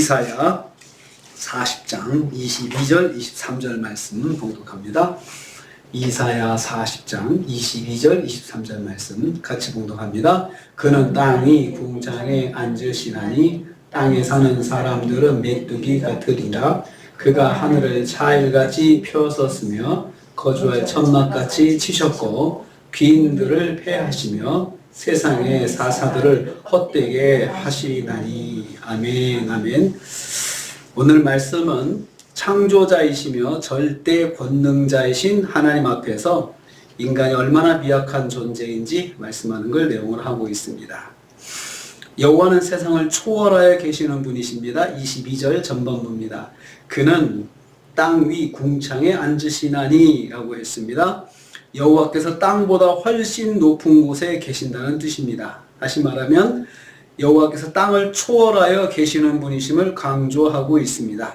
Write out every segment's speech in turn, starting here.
이사야 40장 22절 23절 말씀 봉독합니다. 이사야 40장 22절 23절 말씀 같이 봉독합니다. 그는 땅이 궁창에 앉으시나니 땅에 사는 사람들은 메뚜기 같으리라. 그가 하늘을 차일같이 펴섰으며 거주할 천막같이 치셨고 귀인들을 패하시며 세상의 사사들을 헛되게 하시나니. 아멘. 아멘. 오늘 말씀은 창조자이시며 절대 권능자이신 하나님 앞에서 인간이 얼마나 미약한 존재인지 말씀하는 걸 내용을 하고 있습니다. 여호와는 세상을 초월하여 계시는 분이십니다. 22절 전반부입니다. 그는 땅 위 궁창에 앉으시나니 라고 했습니다. 여호와께서 땅보다 훨씬 높은 곳에 계신다는 뜻입니다. 다시 말하면 여호와께서 땅을 초월하여 계시는 분이심을 강조하고 있습니다.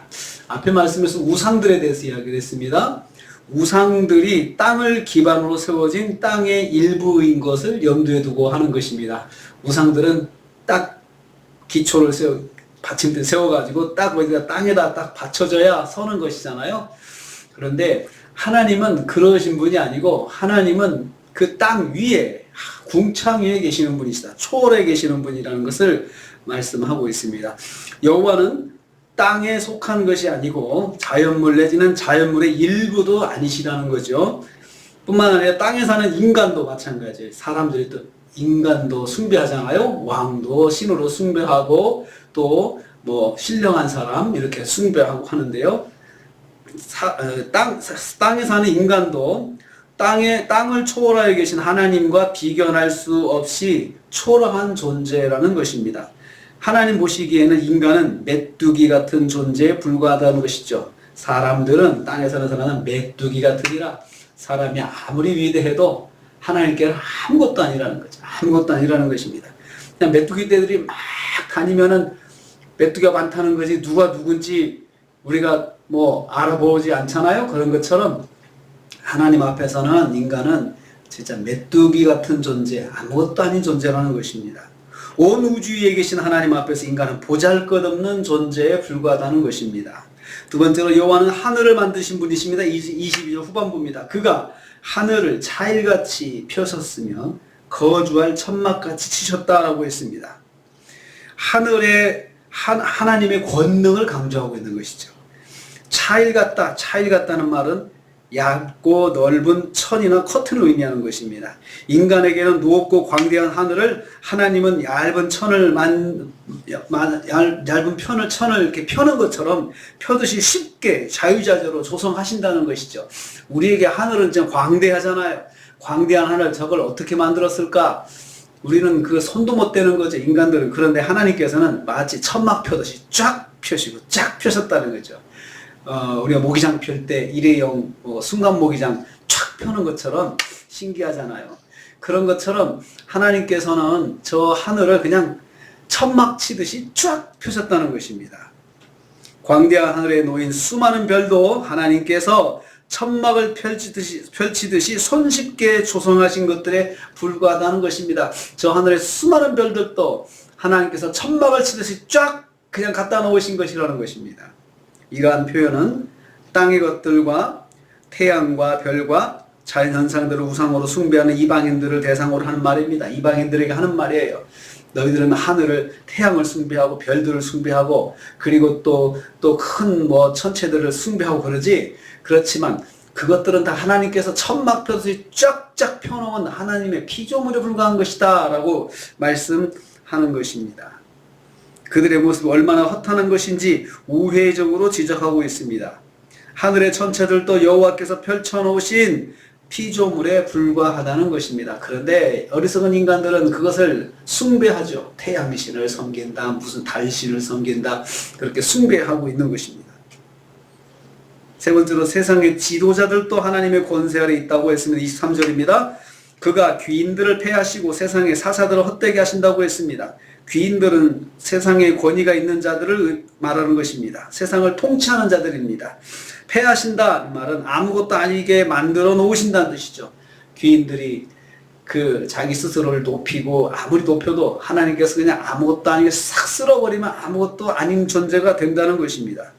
앞에 말씀에서 우상들에 대해서 이야기를 했습니다. 우상들이 땅을 기반으로 세워진 땅의 일부인 것을 염두에 두고 하는 것입니다. 우상들은 딱 기초를 받침대 세워가지고 딱 어디가 땅에다 딱 받쳐져야 서는 것이잖아요. 그런데 하나님은 그러신 분이 아니고 하나님은 그 땅 위에 궁창 위에 계시는 분이시다. 초월해 계시는 분이라는 것을 말씀하고 있습니다. 여호와는 땅에 속한 것이 아니고 자연물 내지는 자연물의 일부도 아니시라는 거죠. 뿐만 아니라 땅에 사는 인간도 마찬가지예요. 사람들이 또 인간도 숭배하잖아요. 왕도 신으로 숭배하고 또 뭐 신령한 사람 이렇게 숭배하고 하는데요. 땅에 사는 인간도 땅을 초월하여 계신 하나님과 비견할 수 없이 초라한 존재라는 것입니다. 하나님 보시기에는 인간은 메뚜기 같은 존재에 불과하다는 것이죠. 사람들은 땅에 사는 사람은 메뚜기 같으리라. 사람이 아무리 위대해도 하나님께는 아무것도 아니라는 거죠. 아무것도 아니라는 것입니다. 그냥 메뚜기떼들이 막 다니면은 메뚜기가 많다는 것이 누가 누군지 우리가 뭐 알아보지 않잖아요. 그런 것처럼 하나님 앞에서는 인간은 진짜 메뚜기 같은 존재, 아무것도 아닌 존재라는 것입니다. 온 우주에 계신 하나님 앞에서 인간은 보잘것없는 존재에 불과하다는 것입니다. 두 번째로 여호와는 하늘을 만드신 분이십니다. 22절 후반부입니다. 그가 하늘을 차일같이 펴셨으며 거주할 천막같이 치셨다라고 했습니다. 하나님의 권능을 강조하고 있는 것이죠. 차일 같다는 말은 얇고 넓은 천이나 커튼을 의미하는 것입니다. 인간에게는 높고 광대한 하늘을 하나님은 얇은 천을 이렇게 펴는 것처럼 펴듯이 쉽게 자유자재로 조성하신다는 것이죠. 우리에게 하늘은 좀 광대하잖아요. 광대한 하늘 저걸 어떻게 만들었을까? 우리는 그 손도 못 대는 거죠. 인간들은. 그런데 하나님께서는 마치 천막 펴듯이 쫙 펴시고 쫙 펴셨다는 거죠. 우리가 모기장 펼 때 일회용 순간 모기장 쫙 펴는 것처럼 신기하잖아요. 그런 것처럼 하나님께서는 저 하늘을 그냥 천막 치듯이 쫙 펴셨다는 것입니다. 광대한 하늘에 놓인 수많은 별도 하나님께서 천막을 펼치듯이 손쉽게 조성하신 것들에 불과하다는 것입니다. 저 하늘의 수많은 별들도 하나님께서 천막을 치듯이 쫙 그냥 갖다 놓으신 것이라는 것입니다. 이러한 표현은 땅의 것들과 태양과 별과 자연현상들을 우상으로 숭배하는 이방인들을 대상으로 하는 말입니다. 이방인들에게 하는 말이에요. 너희들은 하늘을, 태양을 숭배하고 별들을 숭배하고 그리고 또 큰 천체들을 숭배하고 그러지. 그렇지만 그것들은 다 하나님께서 천막 펴듯이 쫙쫙 펴놓은 하나님의 피조물에 불과한 것이다 라고 말씀하는 것입니다. 그들의 모습이 얼마나 허탄한 것인지 우회적으로 지적하고 있습니다. 하늘의 천체들도 여호와께서 펼쳐놓으신 피조물에 불과하다는 것입니다. 그런데 어리석은 인간들은 그것을 숭배하죠. 태양신을 섬긴다, 무슨 달신을 섬긴다, 그렇게 숭배하고 있는 것입니다. 세 번째로 세상의 지도자들도 하나님의 권세 아래 있다고 했습니다. 23절입니다. 그가 귀인들을 패하시고 세상의 사사들을 헛되게 하신다고 했습니다. 귀인들은 세상에 권위가 있는 자들을 말하는 것입니다. 세상을 통치하는 자들입니다. 패하신다 말은 아무것도 아니게 만들어 놓으신다는 뜻이죠. 귀인들이 그 자기 스스로를 높이고 아무리 높여도 하나님께서 그냥 아무것도 아니게 싹 쓸어버리면 아무것도 아닌 존재가 된다는 것입니다.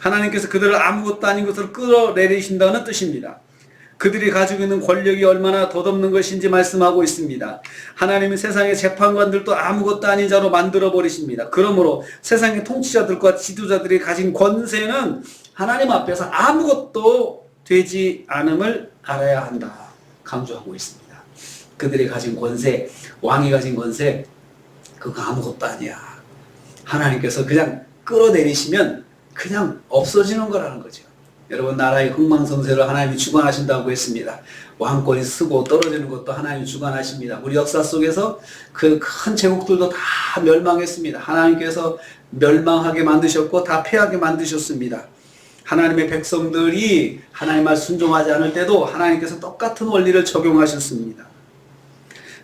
하나님께서 그들을 아무것도 아닌 것으로 끌어내리신다는 뜻입니다. 그들이 가지고 있는 권력이 얼마나 덧없는 것인지 말씀하고 있습니다. 하나님은 세상의 재판관들도 아무것도 아닌 자로 만들어 버리십니다. 그러므로 세상의 통치자들과 지도자들이 가진 권세는 하나님 앞에서 아무것도 되지 않음을 알아야 한다 강조하고 있습니다. 그들이 가진 권세, 왕이 가진 권세, 그거 아무것도 아니야. 하나님께서 그냥 끌어내리시면 그냥 없어지는 거라는 거죠. 여러분, 나라의 흥망성쇠를 하나님이 주관하신다고 했습니다. 왕권이 쓰고 떨어지는 것도 하나님이 주관하십니다. 우리 역사 속에서 그 큰 제국들도 다 멸망했습니다. 하나님께서 멸망하게 만드셨고 다 패하게 만드셨습니다. 하나님의 백성들이 하나님 말 순종하지 않을 때도 하나님께서 똑같은 원리를 적용하셨습니다.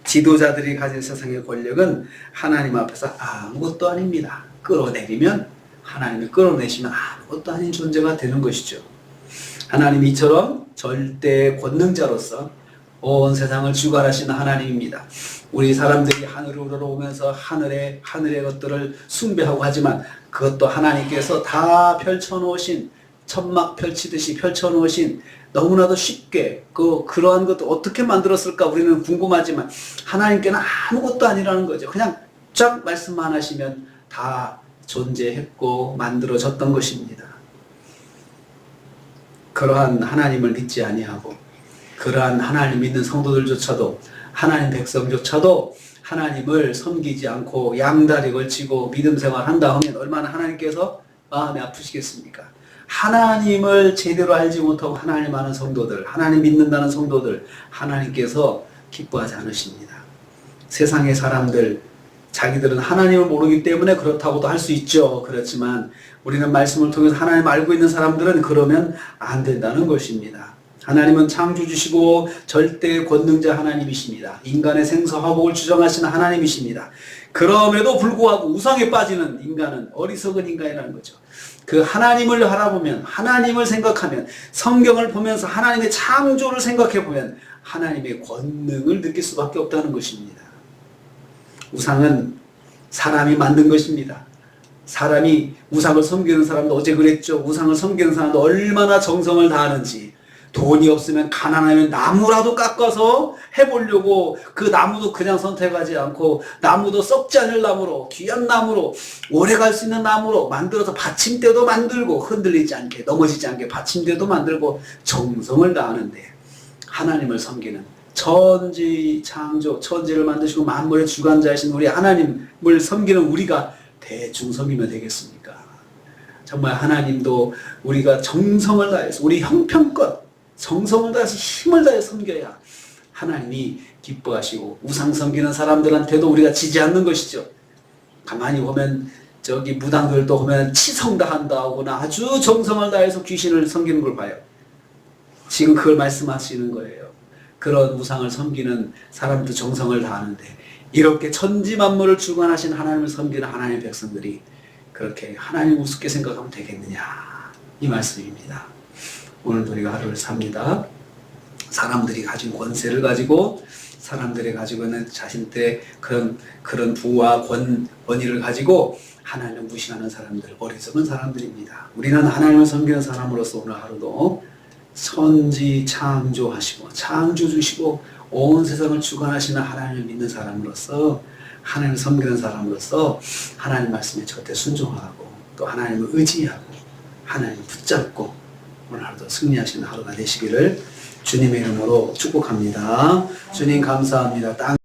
지도자들이 가진 세상의 권력은 하나님 앞에서 아무것도 아닙니다. 끌어내리면 하나님이 끌어내시면 아무것도 아닌 존재가 되는 것이죠. 하나님이 이처럼 절대 권능자로서 온 세상을 주관하시는 하나님입니다. 우리 사람들이 하늘을 우러러오면서 하늘의 것들을 숭배하고 하지만 그것도 하나님께서 다 펼쳐놓으신, 천막 펼치듯이 펼쳐놓으신, 너무나도 쉽게 그러한 것도 어떻게 만들었을까 우리는 궁금하지만 하나님께는 아무것도 아니라는 거죠. 그냥 쫙 말씀만 하시면 다 존재했고 만들어졌던 것입니다. 그러한 하나님을 믿지 아니하고 그러한 하나님 믿는 성도들조차도, 하나님 백성조차도 하나님을 섬기지 않고 양다리 걸치고 믿음 생활한다 하면 얼마나 하나님께서 마음이 아프시겠습니까? 하나님을 제대로 알지 못하고 하나님 아는 성도들, 하나님 믿는다는 성도들, 하나님께서 기뻐하지 않으십니다. 세상의 사람들, 자기들은 하나님을 모르기 때문에 그렇다고도 할 수 있죠. 그렇지만 우리는 말씀을 통해서 하나님 알고 있는 사람들은 그러면 안 된다는 것입니다. 하나님은 창조주시고 절대 권능자 하나님이십니다. 인간의 생사화복을 주정하시는 하나님이십니다. 그럼에도 불구하고 우상에 빠지는 인간은 어리석은 인간이라는 거죠. 그 하나님을 바라보면, 하나님을 생각하면, 성경을 보면서 하나님의 창조를 생각해 보면 하나님의 권능을 느낄 수밖에 없다는 것입니다. 우상은 사람이 만든 것입니다. 사람이 우상을 섬기는 사람도 어제 그랬죠. 우상을 섬기는 사람도 얼마나 정성을 다하는지, 돈이 없으면 가난하면 나무라도 깎아서 해보려고, 그 나무도 그냥 선택하지 않고 나무도 썩지 않을 나무로, 귀한 나무로, 오래 갈 수 있는 나무로 만들어서 받침대도 만들고, 흔들리지 않게 넘어지지 않게 받침대도 만들고 정성을 다하는데, 하나님을 섬기는 천지 창조, 천지를 만드시고 만물의 주관자이신 우리 하나님을 섬기는 우리가 대충 섬기면 되겠습니까? 정말 하나님도 우리가 정성을 다해서, 우리 형편껏 정성을 다해서 힘을 다해 섬겨야 하나님이 기뻐하시고, 우상 섬기는 사람들한테도 우리가 지지 않는 것이죠. 가만히 보면 저기 무당들도 보면 치성 다한다 하거나 아주 정성을 다해서 귀신을 섬기는 걸 봐요. 지금 그걸 말씀하시는 거예요. 그런 우상을 섬기는 사람도 정성을 다하는데, 이렇게 천지 만물을 주관하신 하나님을 섬기는 하나님의 백성들이 그렇게 하나님 우습게 생각하면 되겠느냐, 이 말씀입니다. 오늘도 우리가 하루를 삽니다. 사람들이 가진 권세를 가지고, 사람들이 가지고 있는 자신들의 그런 부와 권위를 가지고 하나님을 무시하는 사람들, 어리석은 사람들입니다. 우리는 하나님을 섬기는 사람으로서 오늘 하루도 천지 창조하시고 창조주시고 온 세상을 주관하시는 하나님을 믿는 사람으로서, 하나님을 섬기는 사람으로서 하나님 말씀에 절대 순종하고 또 하나님을 의지하고 하나님을 붙잡고 오늘 하루도 승리하시는 하루가 되시기를 주님의 이름으로 축복합니다. 주님 감사합니다.